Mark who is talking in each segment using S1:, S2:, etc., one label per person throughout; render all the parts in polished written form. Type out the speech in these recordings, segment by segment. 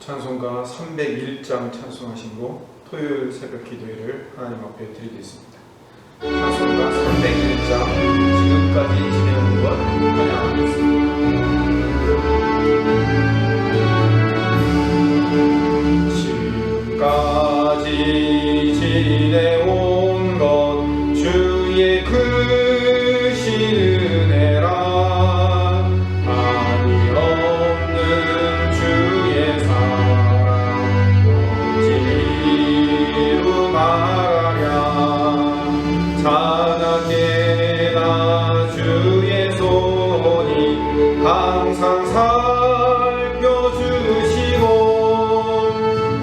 S1: 찬송가 301장 찬송하시고 토요일 새벽 기도회를 하나님 앞에 드리겠습니다. 찬송가 301장 지금까지 지내온 것 찬양하겠습니다. 지금까지 지내온 것 주의 크신 은혜라. 항상 살펴주시고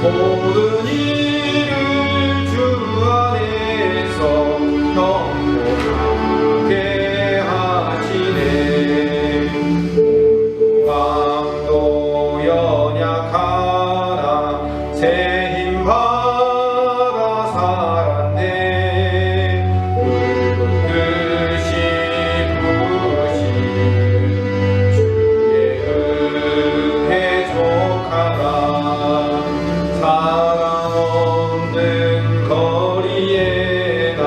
S1: 모든 일을 주 안에서 평온하게 하시네. 왕도 연약하나 새 힘 받아 살았네. 붉은 뜻이 부으신 사랑 없는 거리에 나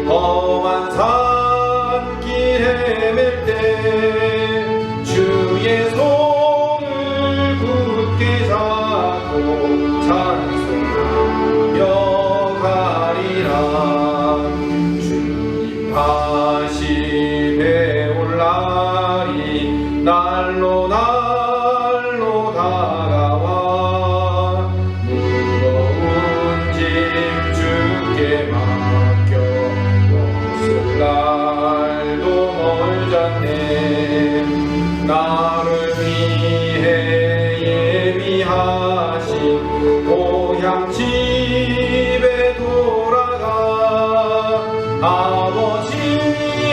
S1: 험한 산길 헤맬 때 주의 손을 굳게 잡고 찬송하며 가리라. 주님 다시 배올 날이 날로 다가와 맡겨 벗을 날도 멀잖네. 나를 위해 예비하신 고향 집에 돌아가 아버지의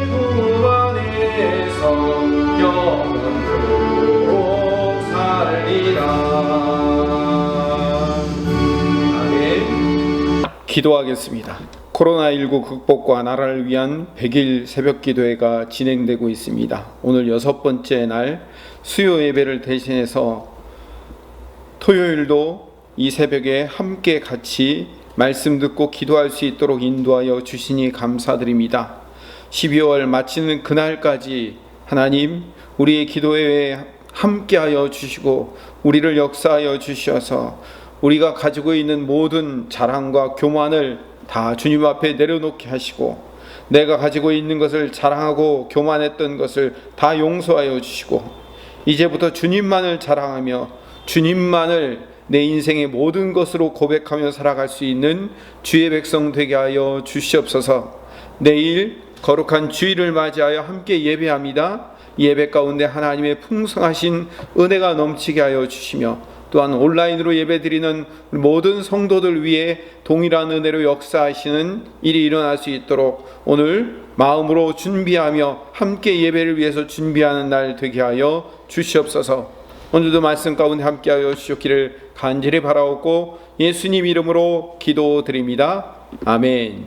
S1: 품 안에서 영원토록 살리라. 기도하겠습니다. 코로나19 극복과 나라를 위한 100일 새벽 기도회가 진행되고 있습니다. 오늘 6번째 날 수요 예배를 대신해서 토요일도 이 새벽에 함께 같이 말씀 듣고 기도할 수 있도록 인도하여 주시니 감사드립니다. 12월 마치는 그날까지 하나님 우리의 기도회에 함께하여 주시고 우리를 역사하여 주셔서 우리가 가지고 있는 모든 자랑과 교만을 다 주님 앞에 내려놓게 하시고 내가 가지고 있는 것을 자랑하고 교만했던 것을 다 용서하여 주시고 이제부터 주님만을 자랑하며 주님만을 내 인생의 모든 것으로 고백하며 살아갈 수 있는 주의 백성 되게 하여 주시옵소서. 내일 거룩한 주일을 맞이하여 함께 예배합니다. 예배 가운데 하나님의 풍성하신 은혜가 넘치게 하여 주시며 또한 온라인으로 예배드리는 모든 성도들 위해 동일한 은혜로 역사하시는 일이 일어날 수 있도록 오늘 마음으로 준비하며 함께 예배를 위해서 준비하는 날 되게 하여 주시옵소서. 오늘도 말씀 가운데 함께하여 주시기를 간절히 바라옵고 예수님 이름으로 기도드립니다. 아멘.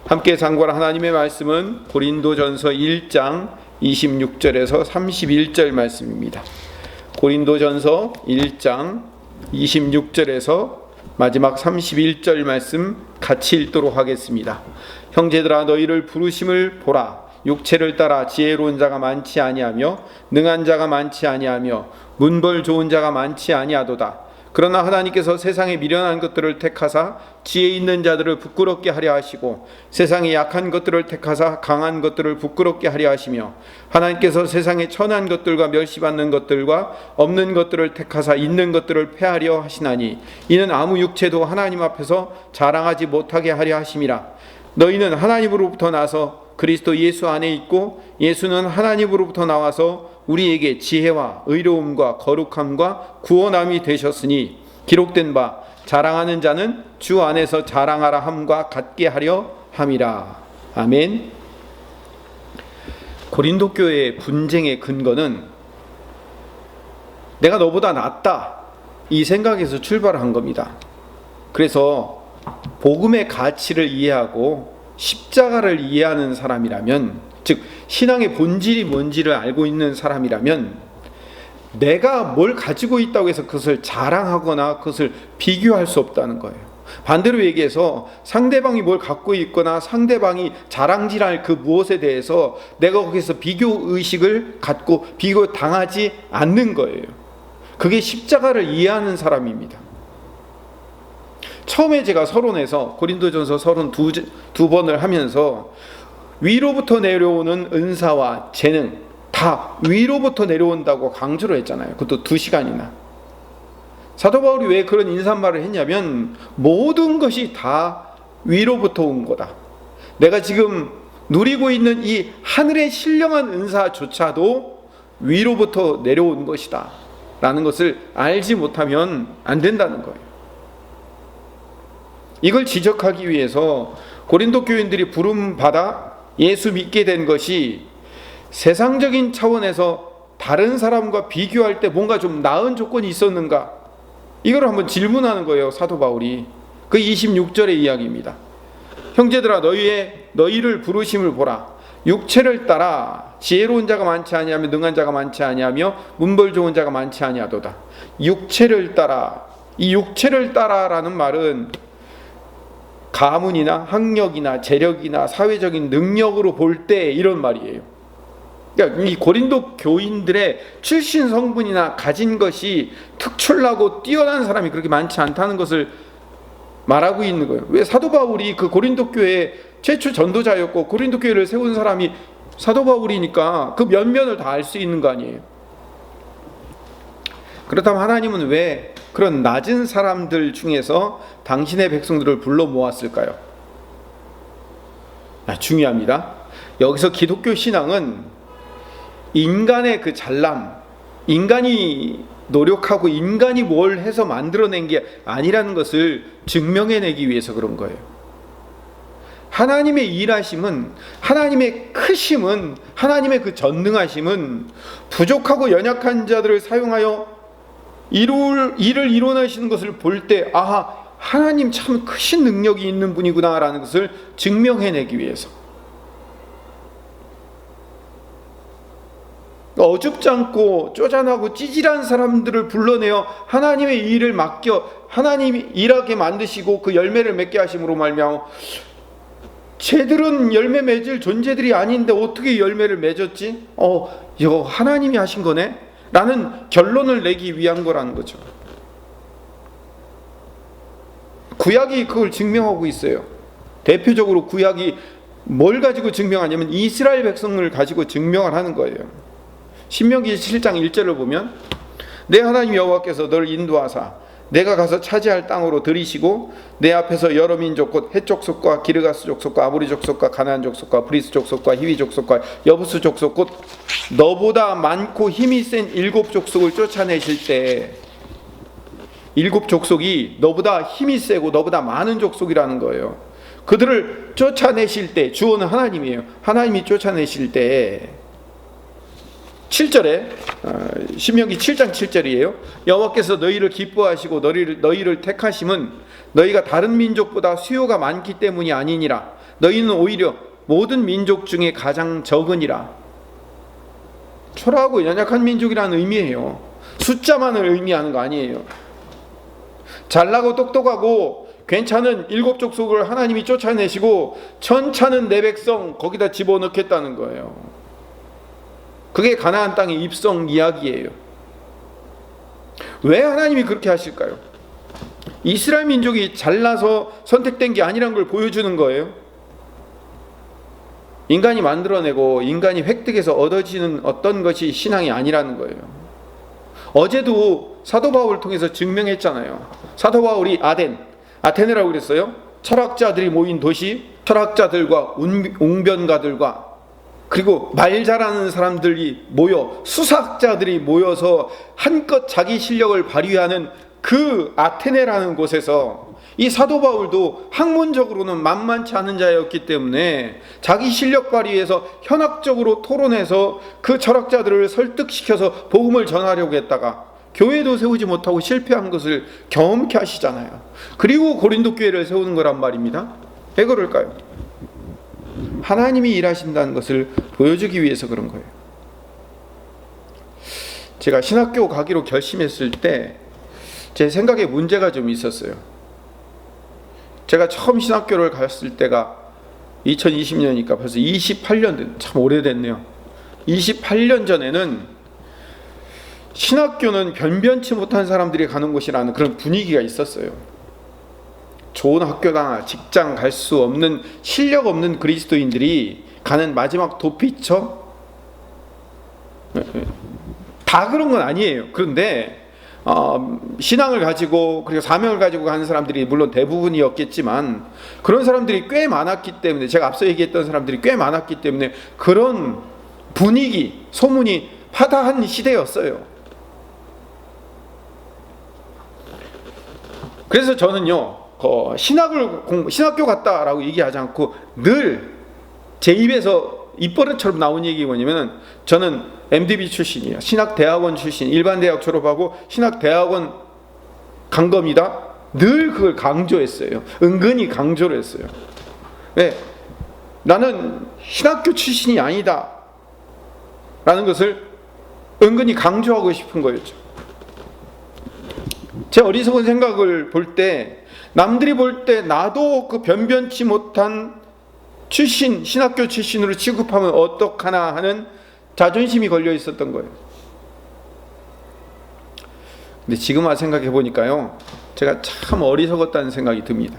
S1: 함께 상고할 하나님의 말씀은 고린도전서 1장 26절에서 31절 말씀입니다. 고린도전서 1장 26절에서 마지막 31절 말씀 같이 읽도록 하겠습니다. 형제들아 너희를 부르심을 보라. 육체를 따라 지혜로운 자가 많지 아니하며 능한 자가 많지 아니하며 문벌 좋은 자가 많지 아니하도다. 그러나 하나님께서 세상에 미련한 것들을 택하사 지혜 있는 자들을 부끄럽게 하려 하시고 세상에 약한 것들을 택하사 강한 것들을 부끄럽게 하려 하시며 하나님께서 세상에 천한 것들과 멸시받는 것들과 없는 것들을 택하사 있는 것들을 폐하려 하시나니 이는 아무 육체도 하나님 앞에서 자랑하지 못하게 하려 하심이라. 너희는 하나님으로부터 나서 그리스도 예수 안에 있고 예수는 하나님으로부터 나와서 우리에게 지혜와 의로움과 거룩함과 구원함이 되셨으니 기록된 바 자랑하는 자는 주 안에서 자랑하라 함과 같게 하려 함이라. 아멘. 고린도 교회의 분쟁의 근거는 내가 너보다 낫다 이 생각에서 출발한 겁니다. 그래서 복음의 가치를 이해하고 십자가를 이해하는 사람이라면, 즉 신앙의 본질이 뭔지를 알고 있는 사람이라면 내가 뭘 가지고 있다고 해서 그것을 자랑하거나 그것을 비교할 수 없다는 거예요. 반대로 얘기해서 상대방이 뭘 갖고 있거나 상대방이 자랑질할 그 무엇에 대해서 내가 거기서 비교의식을 갖고 비교당하지 않는 거예요. 그게 십자가를 이해하는 사람입니다. 처음에 제가 서론에서 고린도전서 서론 두 번을 하면서 위로부터 내려오는 은사와 재능 다 위로부터 내려온다고 강조를 했잖아요. 그것도 2시간이나. 사도 바울이 왜 그런 인사말을 했냐면 모든 것이 다 위로부터 온 거다. 내가 지금 누리고 있는 이 하늘의 신령한 은사조차도 위로부터 내려온 것이다 라는 것을 알지 못하면 안 된다는 거예요. 이걸 지적하기 위해서 고린도 교인들이 부름받아 예수 믿게 된 것이 세상적인 차원에서 다른 사람과 비교할 때 뭔가 좀 나은 조건이 있었는가, 이걸 한번 질문하는 거예요. 사도 바울이. 그 26절의 이야기입니다. 형제들아 너희를 부르심을 보라. 육체를 따라 지혜로운 자가 많지 아니하며 능한 자가 많지 아니하며 문벌 좋은 자가 많지 아니하도다. 육체를 따라, 이 육체를 따라라는 말은 가문이나 학력이나 재력이나 사회적인 능력으로 볼 때 이런 말이에요. 그러니까 이 고린도 교인들의 출신 성분이나 가진 것이 특출나고 뛰어난 사람이 그렇게 많지 않다는 것을 말하고 있는 거예요. 왜? 사도 바울이 그 고린도 교회 최초 전도자였고 고린도 교회를 세운 사람이 사도 바울이니까 그 면면을 다 알 수 있는 거 아니에요. 그렇다면 하나님은 왜 그런 낮은 사람들 중에서 당신의 백성들을 불러 모았을까요? 중요합니다. 여기서 기독교 신앙은 인간의 그 잘남, 인간이 노력하고 인간이 뭘 해서 만들어낸 게 아니라는 것을 증명해내기 위해서 그런 거예요. 하나님의 일하심은, 하나님의 크심은, 하나님의 그 전능하심은 부족하고 연약한 자들을 사용하여 일을 이뤄내시는 것을 볼 때 아하, 하나님 참 크신 능력이 있는 분이구나 라는 것을 증명해내기 위해서, 어줍지 않고 쪼잔하고 찌질한 사람들을 불러내어 하나님의 일을 맡겨 하나님이 일하게 만드시고 그 열매를 맺게 하심으로 말미암아 쟤들은 열매 맺을 존재들이 아닌데 어떻게 열매를 맺었지? 이거 하나님이 하신 거네? 라는 결론을 내기 위한 거라는 거죠. 구약이 그걸 증명하고 있어요. 대표적으로 구약이 뭘 가지고 증명하냐면 이스라엘 백성을 가지고 증명을 하는 거예요. 신명기 7장 1절을 보면 내 하나님 여호와께서 너를 인도하사 내가 가서 차지할 땅으로 들이시고 내 앞에서 여러 민족 곧 헷 족속과 기르가스 족속과 아모리 족속과 가나안 족속과 브리스 족속과 히위 족속과 여부스 족속 곧 너보다 많고 힘이 센 7 족속을 쫓아내실 때, 7 족속이 너보다 힘이 세고 너보다 많은 족속이라는 거예요. 그들을 쫓아내실 때, 주어는 하나님이에요. 하나님이 쫓아내실 때 7절에 신명기 7장 7절이에요. 여호와께서 너희를 기뻐하시고 너희를 택하심은 너희가 다른 민족보다 수요가 많기 때문이 아니니라. 너희는 오히려 모든 민족 중에 가장 적으니라. 초라하고 연약한 민족이라는 의미예요. 숫자만을 의미하는 거 아니에요. 잘나고 똑똑하고 괜찮은 7 족속을 하나님이 쫓아내시고 천차는 내 백성 거기다 집어넣겠다는 거예요. 그게 가나안 땅의 입성 이야기예요. 왜 하나님이 그렇게 하실까요? 이스라엘 민족이 잘나서 선택된 게 아니란 걸 보여주는 거예요. 인간이 만들어내고 인간이 획득해서 얻어지는 어떤 것이 신앙이 아니라는 거예요. 어제도 사도 바울을 통해서 증명했잖아요. 사도 바울이 아테네라고 그랬어요. 철학자들이 모인 도시, 철학자들과 웅변가들과 그리고 말 잘하는 사람들이 모여, 수사학자들이 모여서 한껏 자기 실력을 발휘하는 그 아테네라는 곳에서 이 사도 바울도 학문적으로는 만만치 않은 자였기 때문에 자기 실력 발휘해서 현학적으로 토론해서 그 철학자들을 설득시켜서 복음을 전하려고 했다가 교회도 세우지 못하고 실패한 것을 경험케 하시잖아요. 그리고 고린도 교회를 세우는 거란 말입니다. 왜 그럴까요? 하나님이 일하신다는 것을 보여주기 위해서 그런 거예요. 제가 신학교 가기로 결심했을 때 제 생각에 문제가 좀 있었어요. 제가 처음 신학교를 갔을 때가 2020년이니까 벌써 28년 된, 참 오래됐네요. 28년 전에는 신학교는 변변치 못한 사람들이 가는 곳이라는 그런 분위기가 있었어요. 좋은 학교나 직장 갈 수 없는, 실력 없는 그리스도인들이 가는 마지막 도피처? 다 그런 건 아니에요. 그런데 신앙을 가지고 그리고 사명을 가지고 가는 사람들이 물론 대부분이었겠지만 그런 사람들이 꽤 많았기 때문에, 제가 앞서 얘기했던 사람들이 꽤 많았기 때문에 그런 분위기, 소문이 파다한 시대였어요. 그래서 저는요, 신학교 갔다라고 얘기하지 않고 늘 제 입에서 입버릇처럼 나온 얘기가 뭐냐면, 저는 MDB 출신이에요. 신학대학원 출신, 일반 대학 졸업하고 신학대학원 간 겁니다. 늘 그걸 강조했어요. 은근히 강조를 했어요. 왜? 나는 신학교 출신이 아니다 라는 것을 은근히 강조하고 싶은 거였죠. 제 어리석은 생각을 볼 때, 남들이 볼 때 나도 그 변변치 못한 신학교 출신으로 취급하면 어떡하나 하는 자존심이 걸려 있었던 거예요. 근데 지금 와서 생각해 보니까요, 제가 참 어리석었다는 생각이 듭니다.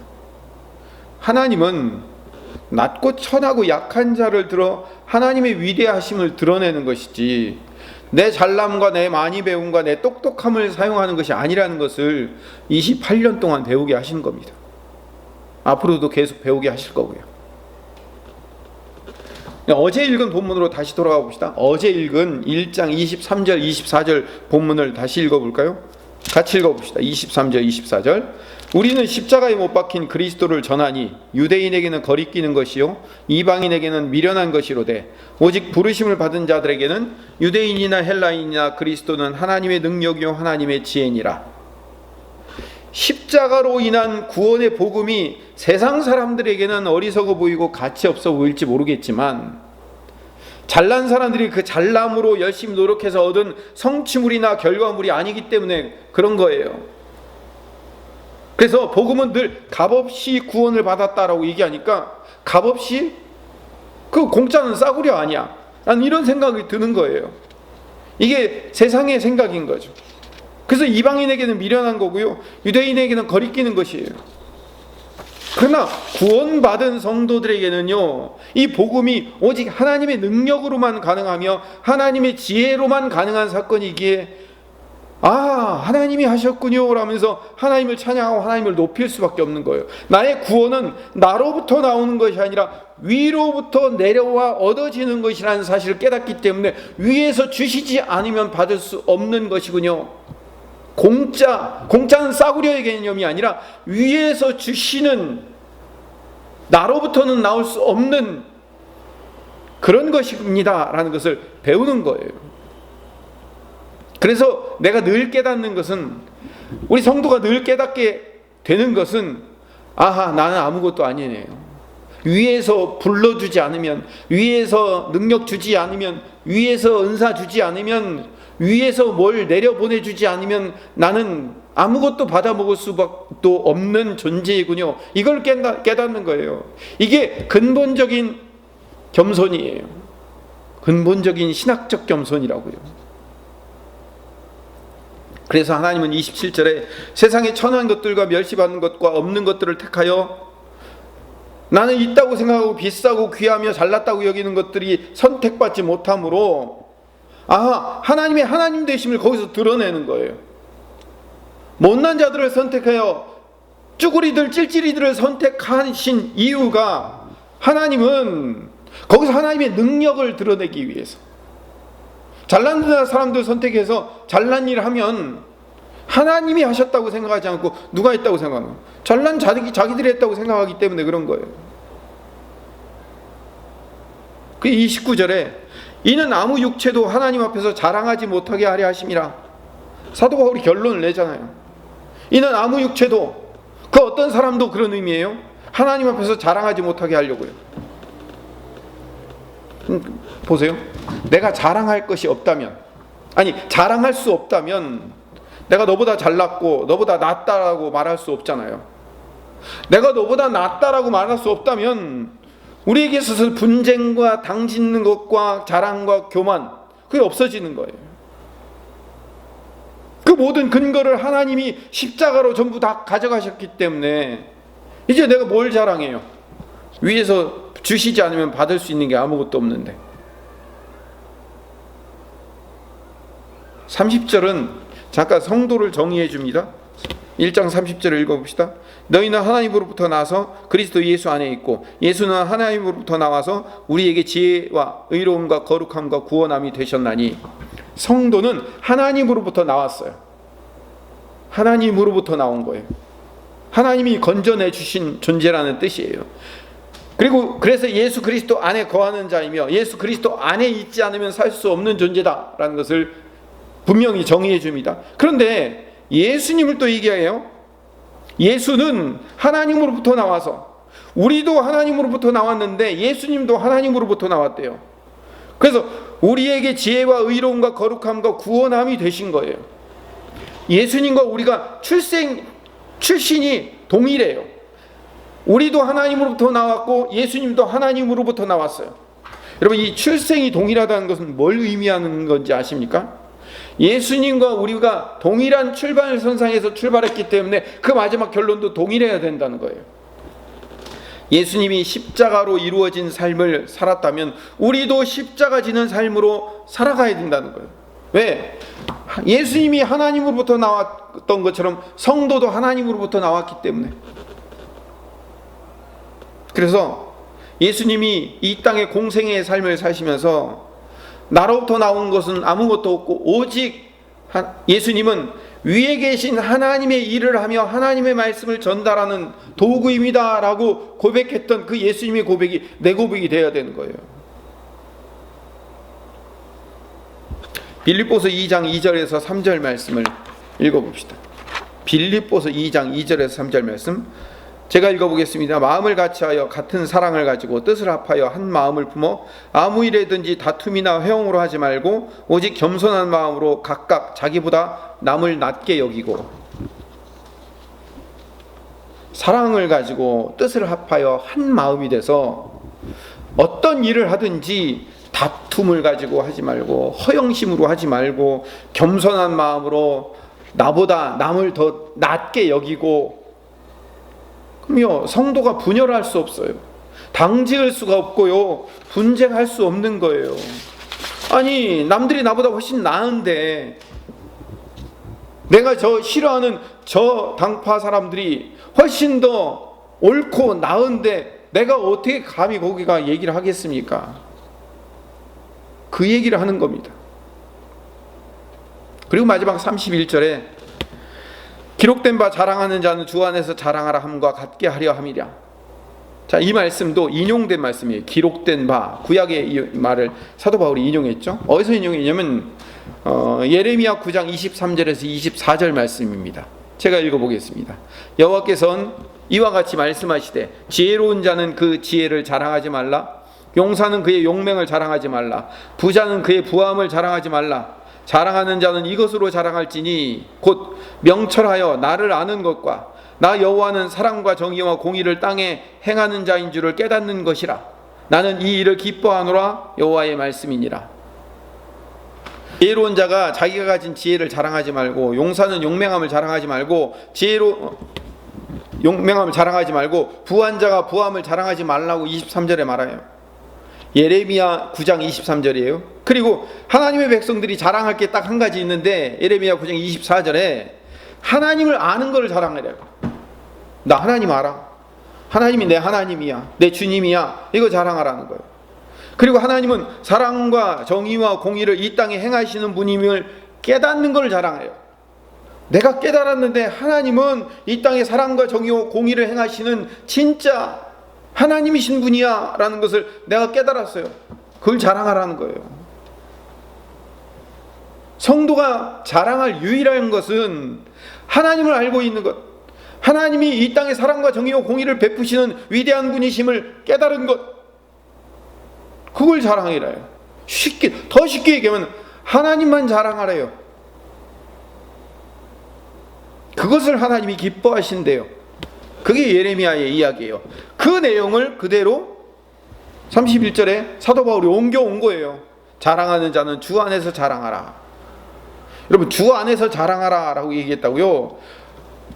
S1: 하나님은 낮고 천하고 약한 자를 들어 하나님의 위대하심을 드러내는 것이지, 내 잘남과 내 많이 배움과 내 똑똑함을 사용하는 것이 아니라는 것을 28년 동안 배우게 하신 겁니다. 앞으로도 계속 배우게 하실 거고요. 어제 읽은 본문으로 다시 돌아가 봅시다. 어제 읽은 1장 23절 24절 본문을 다시 읽어볼까요? 같이 읽어봅시다. 23절 24절. 우리는 십자가에 못 박힌 그리스도를 전하니 유대인에게는 거리끼는 것이요 이방인에게는 미련한 것이로되 오직 부르심을 받은 자들에게는 유대인이나 헬라인이나 그리스도는 하나님의 능력이요 하나님의 지혜니라. 십자가로 인한 구원의 복음이 세상 사람들에게는 어리석어 보이고 가치 없어 보일지 모르겠지만, 잘난 사람들이 그 잘남으로 열심히 노력해서 얻은 성취물이나 결과물이 아니기 때문에 그런 거예요. 그래서 복음은 늘 값없이 구원을 받았다라고 얘기하니까, 값없이? 그 공짜는 싸구려 아니야? 난 이런 생각이 드는 거예요. 이게 세상의 생각인 거죠. 그래서 이방인에게는 미련한 거고요, 유대인에게는 거리끼는 것이에요. 그러나 구원받은 성도들에게는요, 이 복음이 오직 하나님의 능력으로만 가능하며 하나님의 지혜로만 가능한 사건이기에, 하나님이 하셨군요 라면서 하나님을 찬양하고 하나님을 높일 수밖에 없는 거예요. 나의 구원은 나로부터 나오는 것이 아니라 위로부터 내려와 얻어지는 것이라는 사실을 깨닫기 때문에 위에서 주시지 않으면 받을 수 없는 것이군요. 공짜는 싸구려의 개념이 아니라 위에서 주시는, 나로부터는 나올 수 없는 그런 것입니다 라는 것을 배우는 거예요. 그래서 내가 늘 깨닫는 것은, 우리 성도가 늘 깨닫게 되는 것은, 나는 아무것도 아니네요. 위에서 불러주지 않으면, 위에서 능력 주지 않으면, 위에서 은사 주지 않으면, 위에서 뭘 내려보내주지 않으면 나는 아무것도 받아먹을 수밖에 없는 존재이군요. 이걸 깨닫는 거예요. 이게 근본적인 겸손이에요. 근본적인 신학적 겸손이라고요. 그래서 하나님은 27절에 세상에 천한 것들과 멸시받는 것과 없는 것들을 택하여 나는 있다고 생각하고 비싸고 귀하며 잘났다고 여기는 것들이 선택받지 못함으로, 하나님의 하나님 되심을 거기서 드러내는 거예요. 못난 자들을 선택하여 쭈구리들 찔찔이들을 선택하신 이유가, 하나님은 거기서 하나님의 능력을 드러내기 위해서. 잘난 사람들 선택해서 잘난 일을 하면 하나님이 하셨다고 생각하지 않고 누가 했다고 생각하는 거예요. 잘난 자기들이 했다고 생각하기 때문에 그런 거예요. 그 29절에 이는 아무 육체도 하나님 앞에서 자랑하지 못하게 하려 하심이라. 사도 바울이 결론을 내잖아요. 이는 아무 육체도, 그 어떤 사람도 그런 의미예요. 하나님 앞에서 자랑하지 못하게 하려고요. 보세요. 내가 자랑할 것이 없다면, 아니, 자랑할 수 없다면 내가 너보다 잘났고 너보다 낫다라고 말할 수 없잖아요. 내가 너보다 낫다라고 말할 수 없다면 우리에게 있어서 분쟁과 당짓는 것과 자랑과 교만, 그게 없어지는 거예요. 그 모든 근거를 하나님이 십자가로 전부 다 가져가셨기 때문에 이제 내가 뭘 자랑해요? 위에서 주시지 않으면 받을 수 있는 게 아무것도 없는데. 30절은 잠깐 성도를 정의해 줍니다. 1장 30절을 읽어봅시다. 너희는 하나님으로부터 나서 그리스도 예수 안에 있고 예수는 하나님으로부터 나와서 우리에게 지혜와 의로움과 거룩함과 구원함이 되셨나니. 성도는 하나님으로부터 나왔어요. 하나님으로부터 나온 거예요. 하나님이 건져내 주신 존재라는 뜻이에요. 그리고 그래서 예수 그리스도 안에 거하는 자이며 예수 그리스도 안에 있지 않으면 살 수 없는 존재다라는 것을 분명히 정의해 줍니다. 그런데 예수님을 또 얘기해요. 예수는 하나님으로부터 나와서, 우리도 하나님으로부터 나왔는데 예수님도 하나님으로부터 나왔대요. 그래서 우리에게 지혜와 의로움과 거룩함과 구원함이 되신 거예요. 예수님과 우리가 출신이 동일해요. 우리도 하나님으로부터 나왔고 예수님도 하나님으로부터 나왔어요. 여러분, 이 출생이 동일하다는 것은 뭘 의미하는 건지 아십니까? 예수님과 우리가 동일한 출발선상에서 출발했기 때문에 그 마지막 결론도 동일해야 된다는 거예요. 예수님이 십자가로 이루어진 삶을 살았다면 우리도 십자가 지는 삶으로 살아가야 된다는 거예요. 왜? 예수님이 하나님으로부터 나왔던 것처럼 성도도 하나님으로부터 나왔기 때문에. 그래서 예수님이 이 땅의 공생애의 삶을 사시면서 나로부터 나온 것은 아무것도 없고 오직 예수님은 위에 계신 하나님의 일을 하며 하나님의 말씀을 전달하는 도구입니다 라고 고백했던 그 예수님의 고백이 내 고백이 되어야 되는 거예요. 빌립보서 2장 2절에서 3절 말씀을 읽어봅시다. 빌립보서 2장 2절에서 3절 말씀 제가 읽어보겠습니다. 마음을 같이하여 같은 사랑을 가지고 뜻을 합하여 한 마음을 품어 아무 일에든지 다툼이나 회용으로 하지 말고 오직 겸손한 마음으로 각각 자기보다 남을 낮게 여기고. 사랑을 가지고 뜻을 합하여 한 마음이 돼서 어떤 일을 하든지 다툼을 가지고 하지 말고 허영심으로 하지 말고 겸손한 마음으로 나보다 남을 더 낮게 여기고. 그럼요, 성도가 분열할 수 없어요. 당지을 수가 없고요, 분쟁할 수 없는 거예요. 아니, 남들이 나보다 훨씬 나은데 내가 저 싫어하는 저 당파 사람들이 훨씬 더 옳고 나은데 내가 어떻게 감히 거기가 얘기를 하겠습니까? 그 얘기를 하는 겁니다. 그리고 마지막 31절에 기록된 바 자랑하는 자는 주 안에서 자랑하라 함과 같게 하려 함이랴. 자, 이 말씀도 인용된 말씀이에요. 기록된 바, 구약의 이 말을 사도 바울이 인용했죠. 어디서 인용했냐면 예레미야 9장 23절에서 24절 말씀입니다. 제가 읽어보겠습니다. 여호와께서는 이와 같이 말씀하시되 지혜로운 자는 그 지혜를 자랑하지 말라. 용사는 그의 용맹을 자랑하지 말라. 부자는 그의 부함을 자랑하지 말라. 자랑하는 자는 이것으로 자랑할지니 곧 명철하여 나를 아는 것과 나 여호와는 사랑과 정의와 공의를 땅에 행하는 자인 줄을 깨닫는 것이라. 나는 이 일을 기뻐하노라. 여호와의 말씀이니라. 지혜로운 자가 자기가 가진 지혜를 자랑하지 말고, 용사는 용맹함을 자랑하지 말고, 용맹함을 자랑하지 말고, 부한 자가 부함을 자랑하지 말라고 23절에 말해요. 예레미야 9장 23절이에요. 그리고 하나님의 백성들이 자랑할 게 딱 한 가지 있는데 예레미야 9장 24절에 하나님을 아는 걸 자랑하래요. 나 하나님 알아. 하나님이 내 하나님이야, 내 주님이야, 이거 자랑하라는 거예요. 그리고 하나님은 사랑과 정의와 공의를 이 땅에 행하시는 분임을 깨닫는 걸 자랑해요. 내가 깨달았는데 하나님은 이 땅에 사랑과 정의와 공의를 행하시는 진짜 하나님이신 분이야 라는 것을 내가 깨달았어요. 그걸 자랑하라는 거예요. 성도가 자랑할 유일한 것은 하나님을 알고 있는 것, 하나님이 이 땅에 사랑과 정의와 공의를 베푸시는 위대한 분이심을 깨달은 것, 그걸 자랑이라요. 더 쉽게 얘기하면 하나님만 자랑하래요. 그것을 하나님이 기뻐하신대요. 그게 예레미야의 이야기예요. 그 내용을 그대로 31절에 사도 바울이 옮겨온 거예요. 자랑하는 자는 주 안에서 자랑하라. 여러분, 주 안에서 자랑하라 라고 얘기했다고요.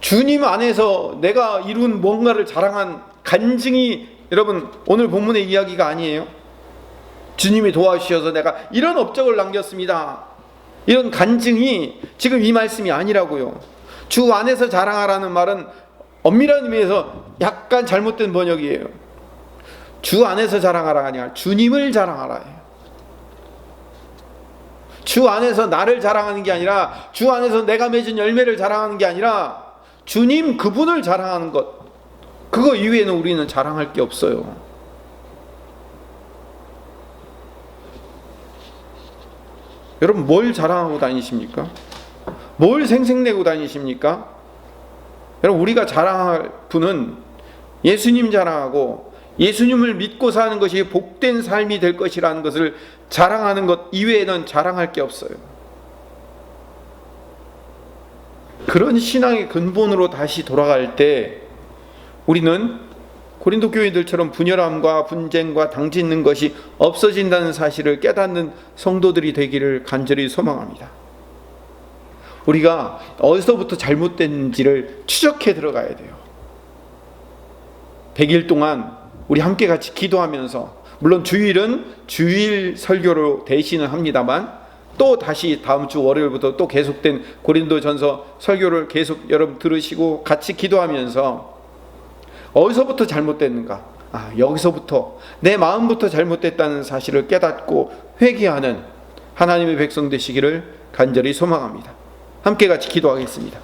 S1: 주님 안에서 내가 이룬 뭔가를 자랑한 간증이 여러분 오늘 본문의 이야기가 아니에요. 주님이 도와주셔서 내가 이런 업적을 남겼습니다, 이런 간증이 지금 이 말씀이 아니라고요. 주 안에서 자랑하라는 말은 엄밀한 의미에서 약간 잘못된 번역이에요. 주 안에서 자랑하라가 아니라 주님을 자랑하라. 주 안에서 나를 자랑하는 게 아니라, 주 안에서 내가 맺은 열매를 자랑하는 게 아니라 주님 그분을 자랑하는 것, 그거 이외에는 우리는 자랑할 게 없어요. 여러분, 뭘 자랑하고 다니십니까? 뭘 생색내고 다니십니까? 여러분, 우리가 자랑할 분은 예수님 자랑하고 예수님을 믿고 사는 것이 복된 삶이 될 것이라는 것을 자랑하는 것 이외에는 자랑할 게 없어요. 그런 신앙의 근본으로 다시 돌아갈 때 우리는 고린도 교회들처럼 분열함과 분쟁과 당짓는 것이 없어진다는 사실을 깨닫는 성도들이 되기를 간절히 소망합니다. 우리가 어디서부터 잘못된지를 추적해 들어가야 돼요. 100일 동안 우리 함께 같이 기도하면서, 물론 주일은 주일 설교로 대신은 합니다만, 또 다시 다음 주 월요일부터 또 계속된 고린도전서 설교를 계속 여러분 들으시고 같이 기도하면서 어디서부터 잘못됐는가, 여기서부터 내 마음부터 잘못됐다는 사실을 깨닫고 회개하는 하나님의 백성 되시기를 간절히 소망합니다. 함께 같이 기도하겠습니다.